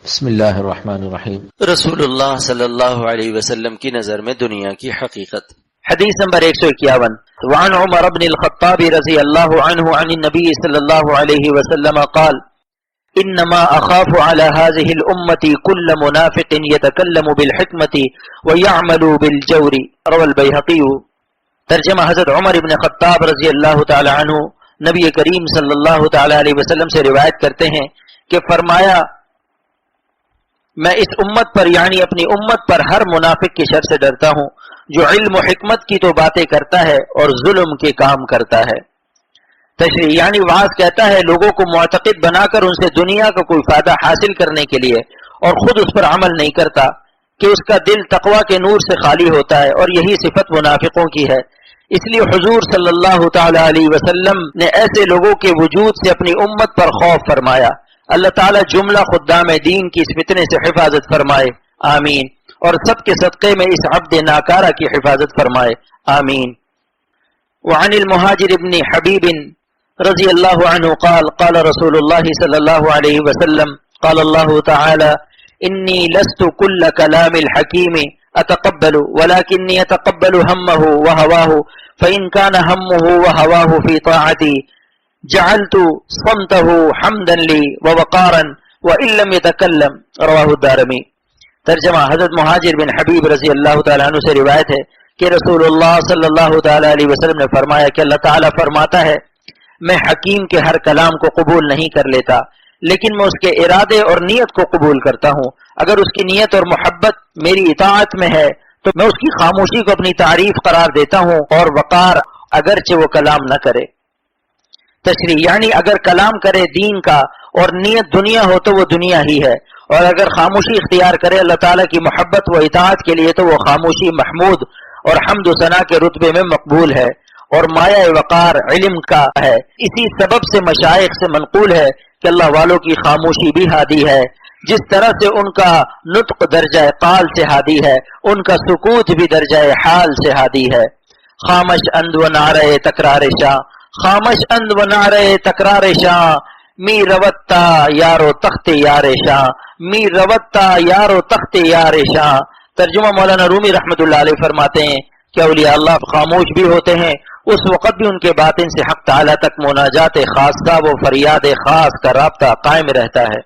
بسم اللہ الرحمن الرحیم۔ رسول اللہ صلی اللہ علیہ وسلم کی نظر میں دنیا کی حقیقت۔ حدیث نمبر 151 وعن عمر بن الخطاب رضی اللہ عنہ عن النبی صلی اللہ علیہ وسلم قال انما اخاف على هذه الامه كل منافق يتكلم بالحكمه ويعمل بالجور روى البيهقي۔ ترجمہ حضرت عمر بن خطاب رضی اللہ تعالی عنہ نبی کریم صلی اللہ تعالی علیہ وسلم سے روایت کرتے ہیں کہ فرمایا میں اس امت پر یعنی اپنی امت پر ہر منافق کی شر سے ڈرتا ہوں جو علم و حکمت کی تو باتیں کرتا ہے اور ظلم کے کام کرتا ہے۔ تشریح یعنی وعظ کہتا ہے لوگوں کو معتقد بنا کر ان سے دنیا کا کوئی فائدہ حاصل کرنے کے لیے اور خود اس پر عمل نہیں کرتا کہ اس کا دل تقوی کے نور سے خالی ہوتا ہے، اور یہی صفت منافقوں کی ہے۔ اس لیے حضور صلی اللہ تعالی علیہ وسلم نے ایسے لوگوں کے وجود سے اپنی امت پر خوف فرمایا۔ اللہ تعالیٰ جملہ خدام دین کی اس فتنے سے حفاظت فرمائے، آمین، اور سب کے صدقے میں اس عبد ناکارہ کی حفاظت فرمائے، آمین۔ وعن المہاجر ابن حبیب رضی اللہ عنہ قال قال رسول اللہ صلی اللہ علیہ وسلم قال اللہ تعالی انی لست کل کلام الحکیم اتقبل ولکنی اتقبل ہمہ وہواہ فإن كان همه وهواه في طاعتي جعلت صمته حمدا لي ووقارا وإن لم يتكلم رواہ الدارمی۔ ترجمہ حضرت مہاجر بن حبیب رضی اللہ تعالیٰ عنہ سے روایت ہے کہ رسول اللہ صلی اللہ تعالیٰ علیہ وسلم نے فرمایا کہ اللہ تعالیٰ فرماتا ہے میں حکیم کے ہر کلام کو قبول نہیں کر لیتا، لیکن میں اس کے ارادے اور نیت کو قبول کرتا ہوں۔ اگر اس کی نیت اور محبت میری اطاعت میں ہے تو میں اس کی خاموشی کو اپنی تعریف قرار دیتا ہوں، اور وقار اگرچہ وہ کلام نہ کرے۔ تشریح یعنی اگر کلام کرے دین کا اور نیت دنیا ہو تو وہ دنیا ہی ہے، اور اگر خاموشی اختیار کرے اللہ تعالیٰ کی محبت و اطاعت کے لیے تو وہ خاموشی محمود اور حمد و ثنا کے رتبے میں مقبول ہے، اور مایہ وقار علم کا ہے۔ اسی سبب سے مشائخ سے منقول ہے کہ اللہ والوں کی خاموشی بھی ہادی ہے، جس طرح سے ان کا نطق درجہ قال سے ہادی ہے ان کا سکوت بھی درجہ حال سے ہادی ہے۔ خامش اند و نعرہ تکرار شاہ، خامش اند و نعرہ تکرار شاہ، می روتا یارو تخت یار شاہ، می روتا یارو تخت یار شاہ۔ ترجمہ مولانا رومی رحمۃ اللہ علیہ فرماتے ہیں کہ اولیاء اللہ خاموش بھی ہوتے ہیں، اس وقت بھی ان کے باطن سے حق تعالی تک مناجات خاص کا وہ فریاد خاص کا رابطہ قائم رہتا ہے۔